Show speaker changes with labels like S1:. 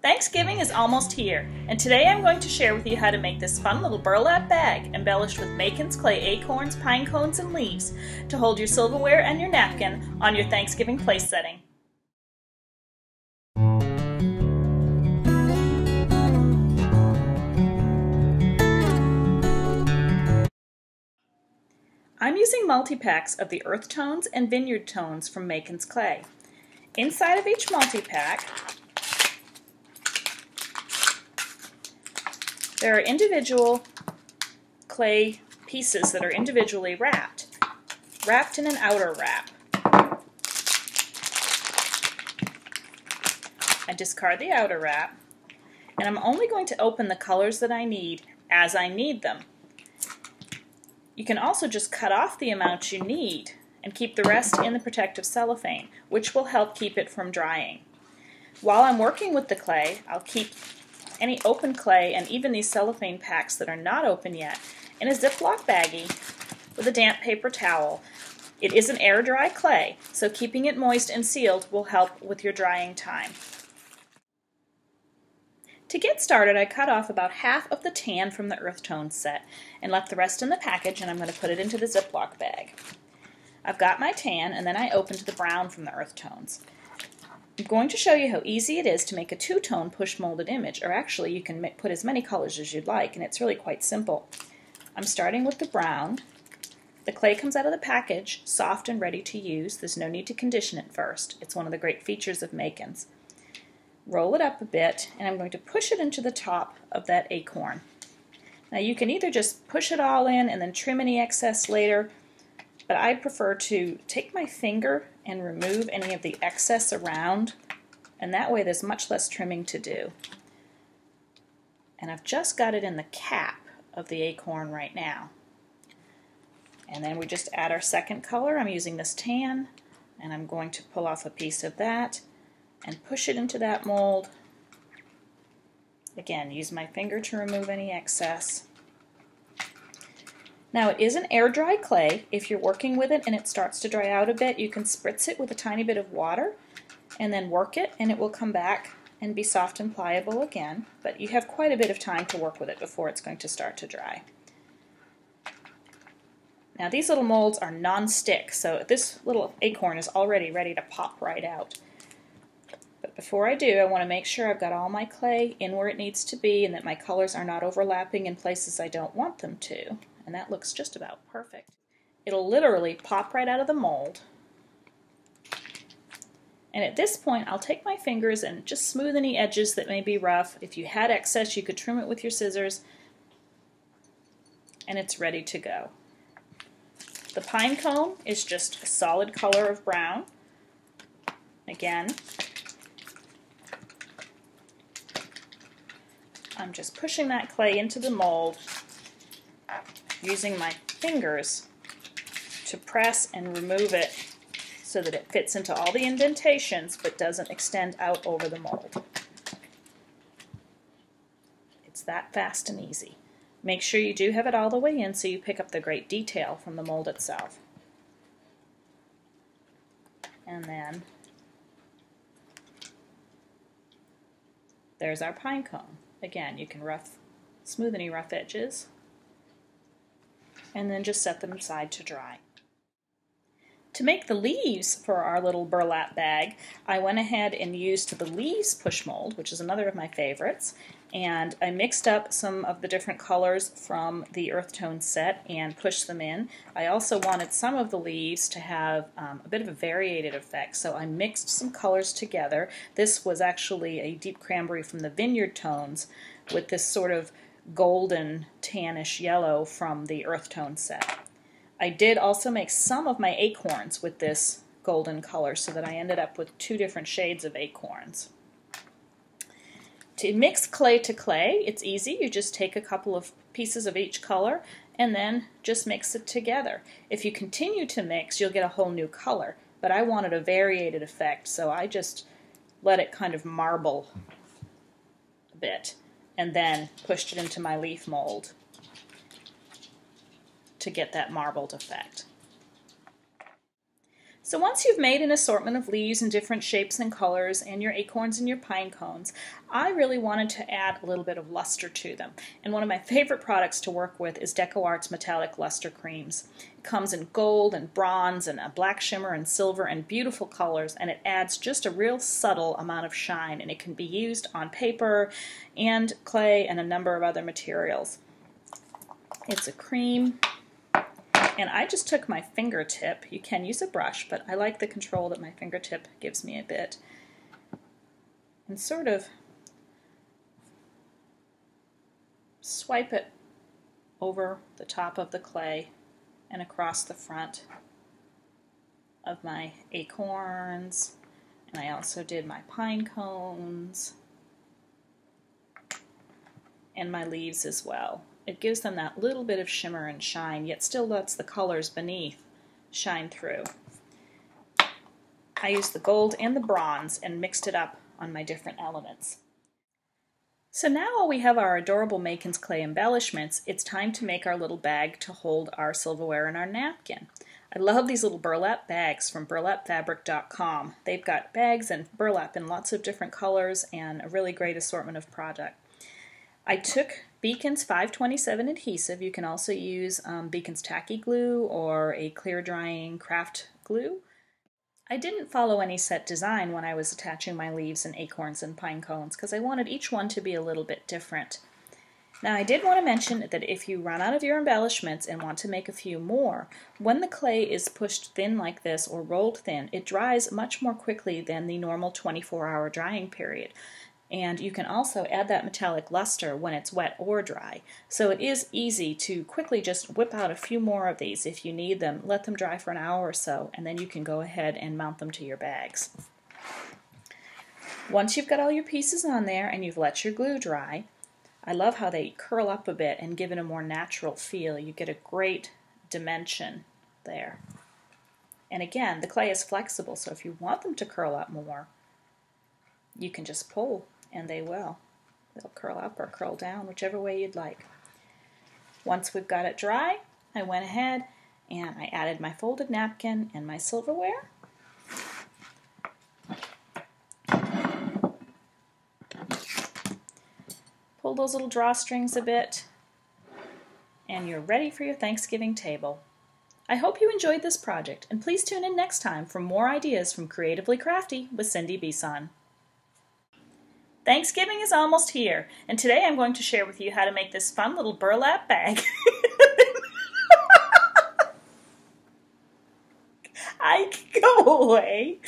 S1: Thanksgiving is almost here, and today I'm going to share with you how to make this fun little burlap bag embellished with Makin's clay acorns, pine cones, and leaves to hold your silverware and your napkin on your Thanksgiving place setting. I'm using multi-packs of the earth tones and vineyard tones from Makin's clay. Inside of each multi-pack, there are individual clay pieces that are individually wrapped in an outer wrap. I discard the outer wrap, and I'm only going to open the colors that I need as I need them. You can also just cut off the amount you need and keep the rest in the protective cellophane, which will help keep it from drying. While I'm working with the clay, I'll keep any open clay and even these cellophane packs that are not open yet in a Ziploc baggie with a damp paper towel. It is an air dry clay, so keeping it moist and sealed will help with your drying time. To get started, I cut off about half of the tan from the earth tone set and left the rest in the package, and I'm going to put it into the Ziploc bag. I've got my tan, and then I opened the brown from the earth tones. I'm going to show you how easy it is to make a two-tone push molded image, or actually you can put as many colors as you'd like, and it's really quite simple. I'm starting with the brown. The clay comes out of the package soft and ready to use. There's no need to condition it first. It's one of the great features of Makin's. Roll it up a bit, and I'm going to push it into the top of that acorn. Now you can either just push it all in and then trim any excess later, but I prefer to take my finger and remove any of the excess around, and that way there's much less trimming to do. And I've just got it in the cap of the acorn right now. And then we just add our second color. I'm using this tan, and I'm going to pull off a piece of that and push it into that mold. Again, use my finger to remove any excess. Now it is an air dry clay. If you're working with it and it starts to dry out a bit, you can spritz it with a tiny bit of water and then work it, and it will come back and be soft and pliable again, but you have quite a bit of time to work with it before it's going to start to dry. Now these little molds are non-stick, so this little acorn is already ready to pop right out. But before I do, I want to make sure I've got all my clay in where it needs to be and that my colors are not overlapping in places I don't want them to. And that looks just about perfect. It'll literally pop right out of the mold. And at this point, I'll take my fingers and just smooth any edges that may be rough. If you had excess, you could trim it with your scissors, and it's ready to go. The pine cone is just a solid color of brown. Again, I'm just pushing that clay into the mold, using my fingers to press and remove it so that it fits into all the indentations but doesn't extend out over the mold. It's that fast and easy. Make sure you do have it all the way in so you pick up the great detail from the mold itself. And then there's our pine cone. Again, you can smooth any rough edges and then just set them aside to dry. To make the leaves for our little burlap bag, I went ahead and used the leaves push mold, which is another of my favorites, and I mixed up some of the different colors from the earth tone set and pushed them in. I also wanted some of the leaves to have a bit of a variated effect, so I mixed some colors together. This was actually a deep cranberry from the vineyard tones with this sort of golden tannish yellow from the earth tone set. I did also make some of my acorns with this golden color so that I ended up with two different shades of acorns. To mix clay to clay, it's easy. You just take a couple of pieces of each color and then just mix it together. If you continue to mix, you'll get a whole new color, but I wanted a variated effect, so I just let it kind of marble a bit and then pushed it into my leaf mold to get that marbled effect. So once you've made an assortment of leaves in different shapes and colors and your acorns and your pine cones, I really wanted to add a little bit of luster to them. And one of my favorite products to work with is DecoArt's Metallic Luster Creams. It comes in gold and bronze and a black shimmer and silver and beautiful colors, and it adds just a real subtle amount of shine, and it can be used on paper and clay and a number of other materials. It's a cream. And I just took my fingertip. You can use a brush, but I like the control that my fingertip gives me a bit. And sort of swipe it over the top of the clay and across the front of my acorns. And I also did my pine cones and my leaves as well. It gives them that little bit of shimmer and shine, yet still lets the colors beneath shine through. I used the gold and the bronze and mixed it up on my different elements. So now while we have our adorable Makin's clay embellishments, it's time to make our little bag to hold our silverware and our napkin. I love these little burlap bags from burlapfabric.com. They've got bags and burlap in lots of different colors and a really great assortment of product. I took Beacon's 527 adhesive. You can also use Beacon's tacky glue or a clear drying craft glue. I didn't follow any set design when I was attaching my leaves and acorns and pine cones because I wanted each one to be a little bit different. Now I did want to mention that if you run out of your embellishments and want to make a few more, when the clay is pushed thin like this or rolled thin, it dries much more quickly than the normal 24-hour drying period. And you can also add that metallic luster when it's wet or dry. So it is easy to quickly just whip out a few more of these if you need them, let them dry for an hour or so, and then you can go ahead and mount them to your bags. Once you've got all your pieces on there and you've let your glue dry, I love how they curl up a bit and give it a more natural feel. You get a great dimension there. And again, the clay is flexible, so if you want them to curl up more, you can just pull and they will. They'll curl up or curl down, whichever way you'd like. Once we've got it dry, I went ahead and I added my folded napkin and my silverware. Pull those little drawstrings a bit, and you're ready for your Thanksgiving table. I hope you enjoyed this project, and please tune in next time for more ideas from Creatively Crafty with Cindi McGee. Thanksgiving is almost here, and today I'm going to share with you how to make this fun little burlap bag. I can go away.